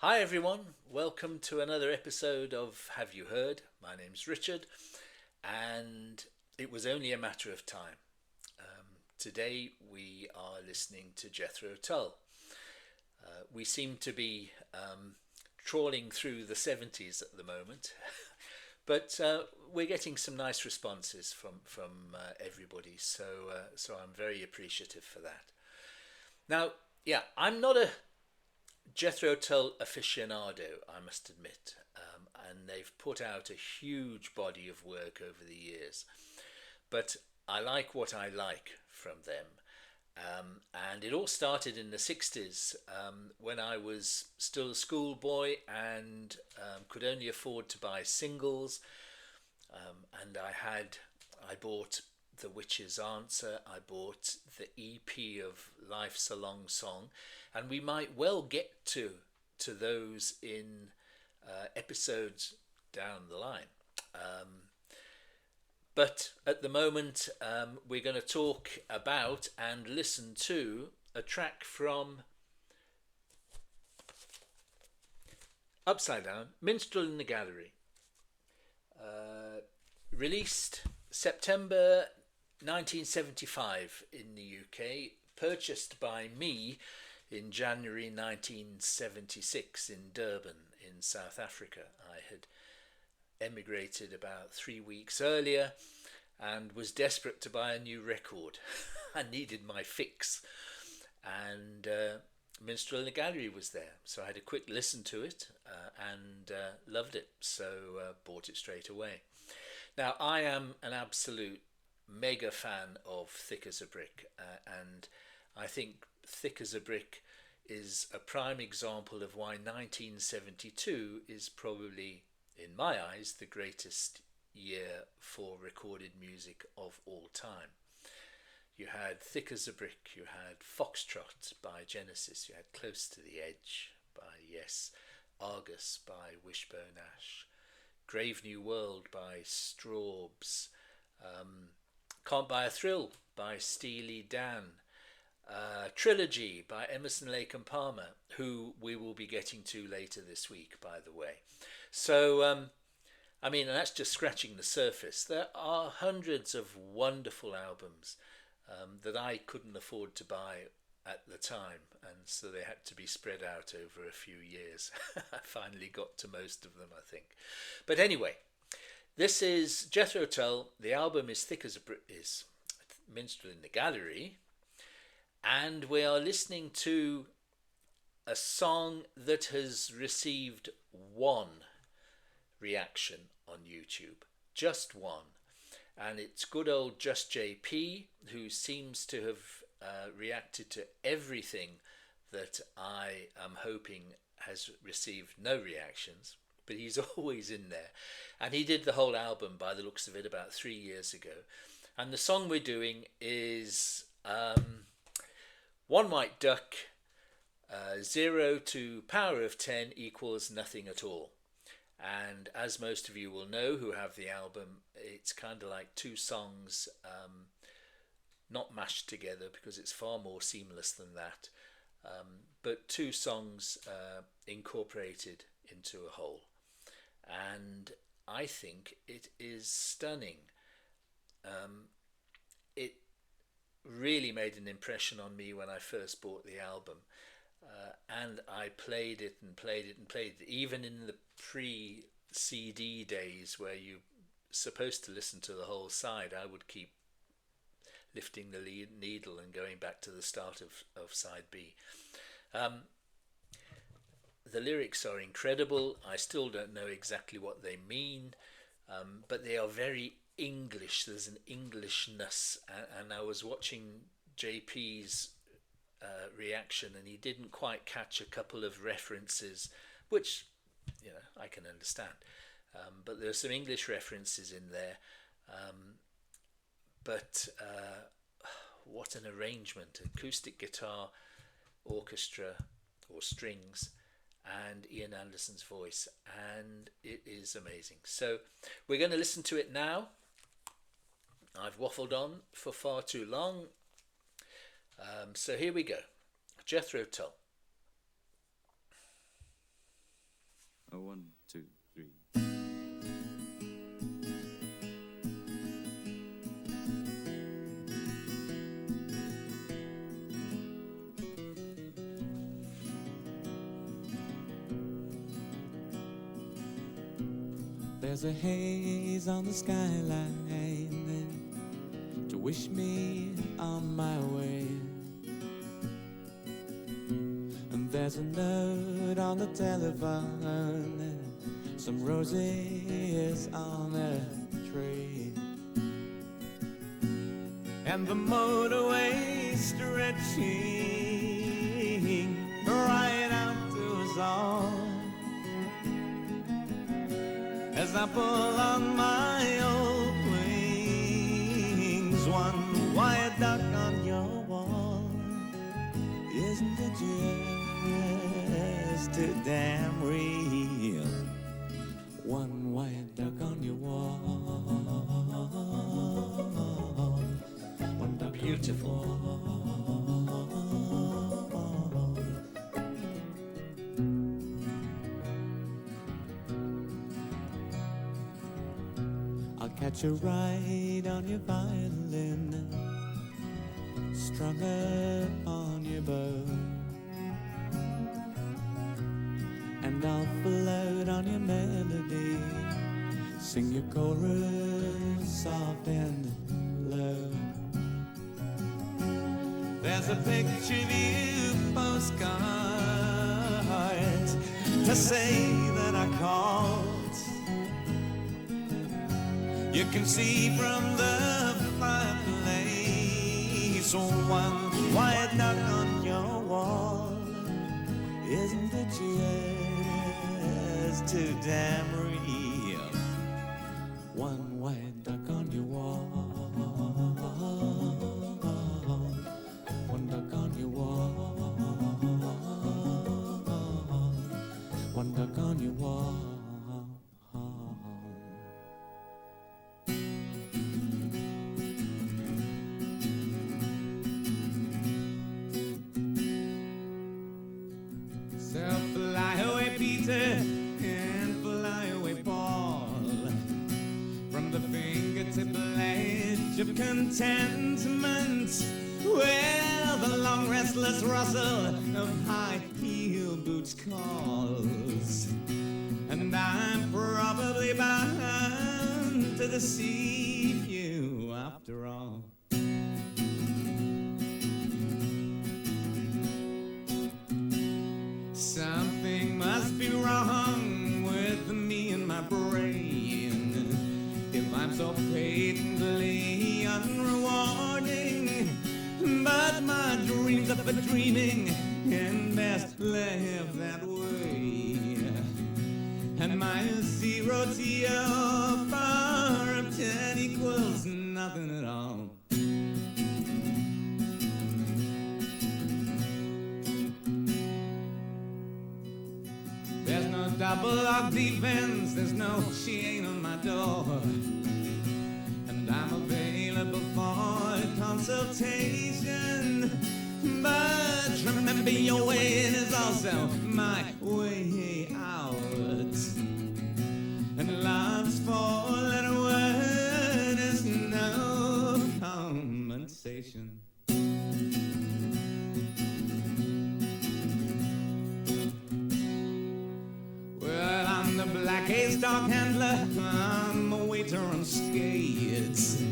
Hi everyone, welcome to another episode of Have You Heard? My name's Richard, and it was only a matter of time. Today we are listening to Jethro Tull. We seem to be trawling through the 70s at the moment, but we're getting some nice responses from everybody, so I'm very appreciative for that. Now, yeah, I'm not a Jethro Tull aficionado, I must admit, and they've put out a huge body of work over the years. But I like what I like from them. And it all started in the 60s when I was still a schoolboy and could only afford to buy singles. And I bought The Witch's Answer, I bought the EP of Life's a Long Song, and we might well get to those in episodes down the line. But at the moment, we're going to talk about and listen to a track from Upside Down, Minstrel in the Gallery, released September 1975 in the UK, purchased by me in January 1976 in Durban in South Africa. I had emigrated about 3 weeks earlier and was desperate to buy a new record. I needed my fix, and Minstrel in the Gallery was there, so I had a quick listen to it and loved it, so bought it straight away. Now, I am an absolute mega fan of Thick as a Brick, and I think Thick as a Brick is a prime example of why 1972 is probably, in my eyes, the greatest year for recorded music of all time. You had Thick as a Brick, you had Foxtrot by Genesis, you had Close to the Edge by Yes, Argus by Wishbone Ash, Grave New World by Strawbs, Can't Buy a Thrill by Steely Dan, Trilogy by Emerson, Lake and Palmer, who we will be getting to later this week, by the way. So, I mean, that's just scratching the surface. There are hundreds of wonderful albums that I couldn't afford to buy at the time, and so they had to be spread out over a few years. I finally got to most of them, I think. But anyway, this is Jethro Tull. The album is Thick as a Brick, is Minstrel in the Gallery, and we are listening to a song that has received one reaction on YouTube, just one, and it's good old Just JP, who seems to have reacted to everything that I am hoping has received no reactions, but he's always in there. And he did the whole album, by the looks of it, about 3 years ago. And the song we're doing is One White Duck, 0 to power of 10 equals nothing at all. And as most of you will know who have the album, it's kind of like two songs not mashed together, because it's far more seamless than that, but two songs incorporated into a whole. And I think it is stunning. It really made an impression on me when I first bought the album. And I played it and played it and played it, even in the pre-CD days where you're supposed to listen to the whole side. I would keep lifting the needle and going back to the start of side B. The lyrics are incredible. I still don't know exactly what they mean, but they are very English. There's an Englishness, and I was watching JP's reaction, and he didn't quite catch a couple of references, which I can understand. But there's some English references in there. But what an arrangement! Acoustic guitar, orchestra, or strings, and Ian Anderson's voice, and it is amazing. So we're going to listen to it now. I've waffled on for far too long. So here we go. Jethro Tull. 1, 2, 3. There's a haze on the skyline to wish me on my way. And there's a note on the telephone, some roses on a tray. And the motorway stretching right out to us all. As I pull on my old wings, one white duck on your wall. Isn't it just too damn real? One white duck on your wall. One duck Beautiful. on your wall. I'll catch a ride on your violin, strung up on your bow, and I'll float on your melody, sing your chorus soft and low. There's a picture of you postcard to say that I called. You can see from the fireplace one white duck on your wall. Isn't it just too damn real? One white duck on your wall. One duck on your wall. One duck on your wall. And fly away, Paul, from the fingertip ledge of contentment, where the long restless rustle of high heel boots calls. And I'm probably bound to deceive you after all. Something must be wrong with me and my brain if I'm so patently unrewarding. But my dreams are for dreaming and best left that way. And my 0 to your power of 10 equals nothing at all. There's no double lock defense, there's no chain on my door, and I'm available for consultation. But remember, your way in is also my way out, and love's four-letter word is no compensation. Well, I'm the black haystack handler, I'm a waiter on skates.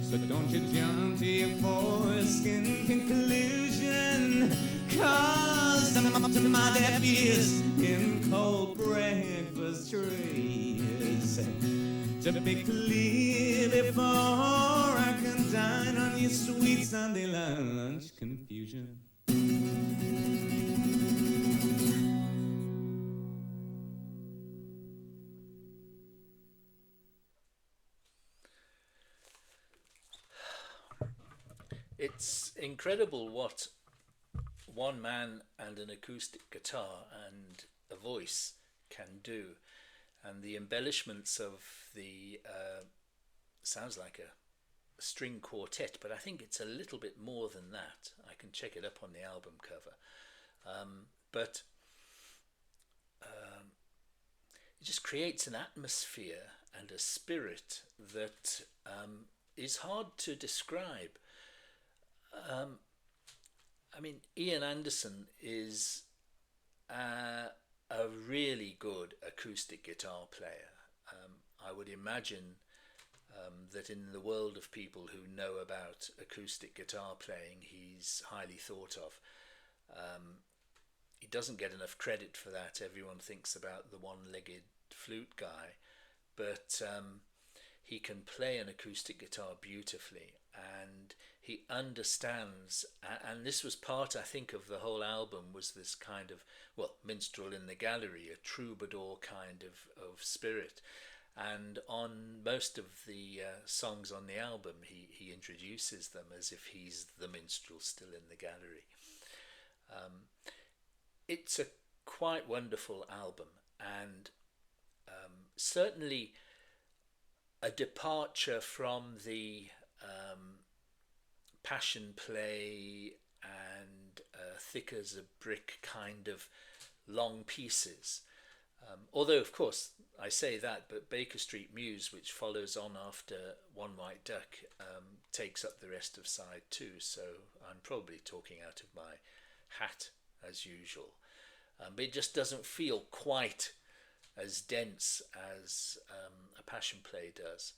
So don't you jump to your foreskin conclusion, 'cause I'm up to my deaf ears in cold breakfast trays. To be clear before I can dine on your sweet Sunday lunch confusion. It's incredible what one man and an acoustic guitar and a voice can do, and the embellishments of the sounds like a string quartet, but I think it's a little bit more than that. I can check it up on the album cover, but it just creates an atmosphere and a spirit that is hard to describe. I mean, Ian Anderson is a really good acoustic guitar player. I would imagine that in the world of people who know about acoustic guitar playing, he's highly thought of. He doesn't get enough credit for that. Everyone thinks about the one-legged flute guy, but he can play an acoustic guitar beautifully, and he understands, and this was part, I think, of the whole album, was this kind of, well, minstrel in the gallery, a troubadour kind of spirit. And on most of the songs on the album, he introduces them as if he's the minstrel still in the gallery. It's a quite wonderful album, and certainly a departure from the passion play and thick as a brick kind of long pieces. Although, of course, I say that, but Baker Street Mews, which follows on after One White Duck, takes up the rest of side two, so I'm probably talking out of my hat as usual. But it just doesn't feel quite as dense as a passion play does.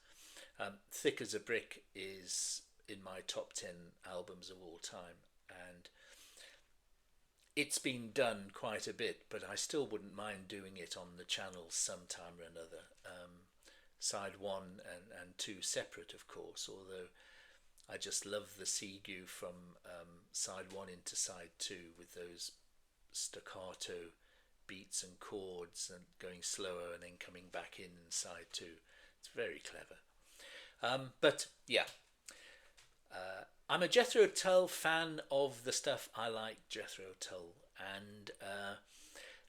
Thick as a Brick is in my top 10 albums of all time, and it's been done quite a bit, but I still wouldn't mind doing it on the channels sometime or another. Side one and two separate, of course, although I just love the segue from side one into side two with those staccato beats and chords and going slower and then coming back in side two. It's very clever. But yeah, I'm a Jethro Tull fan of the stuff I like Jethro Tull, and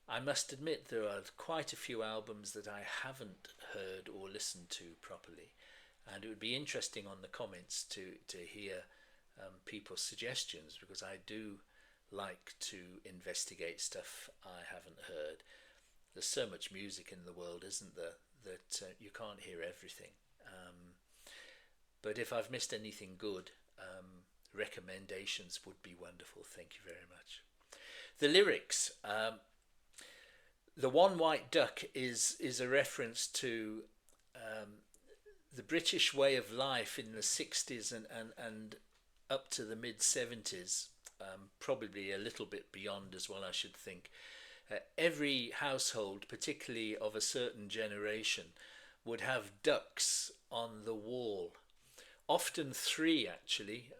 I must admit there are quite a few albums that I haven't heard or listened to properly, and it would be interesting on the comments to hear people's suggestions, because I do like to investigate stuff I haven't heard. There's so much music in the world, isn't there, that you can't hear everything. But if I've missed anything good, recommendations would be wonderful. Thank you very much. The lyrics. The One White Duck is a reference to the British way of life in the 60s and up to the mid-70s, probably a little bit beyond as well, I should think. Every household, particularly of a certain generation, would have ducks on the wall. Often three, actually,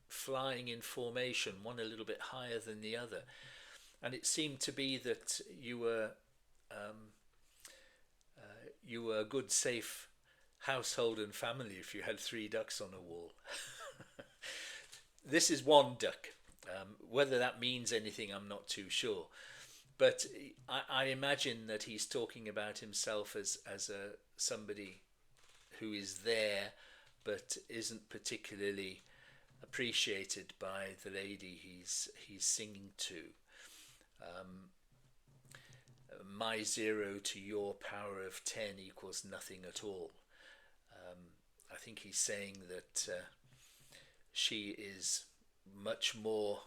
flying in formation, one a little bit higher than the other. And it seemed to be that you were a good, safe household and family if you had three ducks on a wall. This is one duck. Whether that means anything, I'm not too sure. But I imagine that he's talking about himself as somebody who is there but isn't particularly appreciated by the lady he's singing to. My 0 to your power of 10 equals nothing at all. I think he's saying that she is much more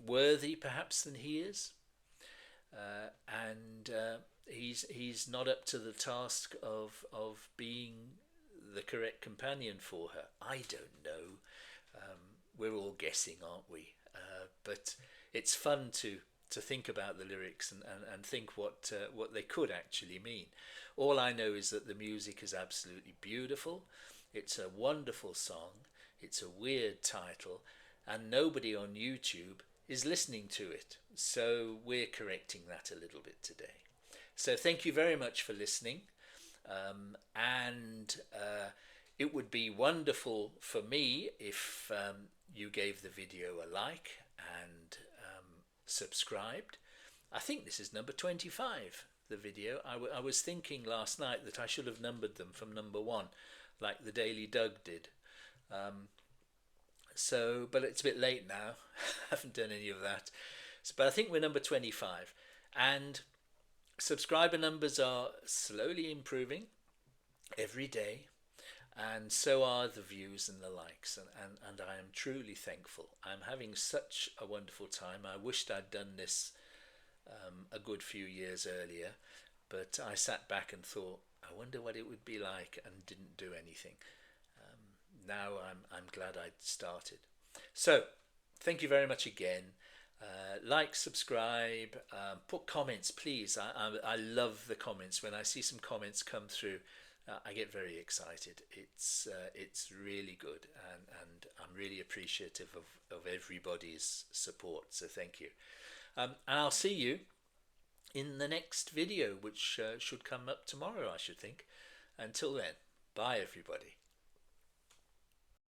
worthy perhaps than he is, and he's not up to the task of being the correct companion for her. I don't know. We're all guessing, aren't we? But it's fun to think about the lyrics and think what they could actually mean. All I know is that the music is absolutely beautiful. It's a wonderful song. It's a weird title, and nobody on YouTube is listening to it. So we're correcting that a little bit today. So thank you very much for listening. And it would be wonderful for me if you gave the video a like and subscribed. I think this is number 25, the video. I was thinking last night that I should have numbered them from number 1, like the Daily Doug did. But it's a bit late now. I haven't done any of that. But I think we're number 25. And Subscriber numbers are slowly improving every day, and so are the views and the likes, and I am truly thankful. I'm having such a wonderful time. I wished I'd done this a good few years earlier, but I sat back and thought, I wonder what it would be like, and didn't do anything. Now I'm glad I'd started. So thank you very much again. Like, subscribe, put comments, please. I love the comments. When I see some comments come through, I get very excited. It's really good, and I'm really appreciative of everybody's support. So thank you. And I'll see you in the next video, which should come up tomorrow, I should think. Until then, bye everybody.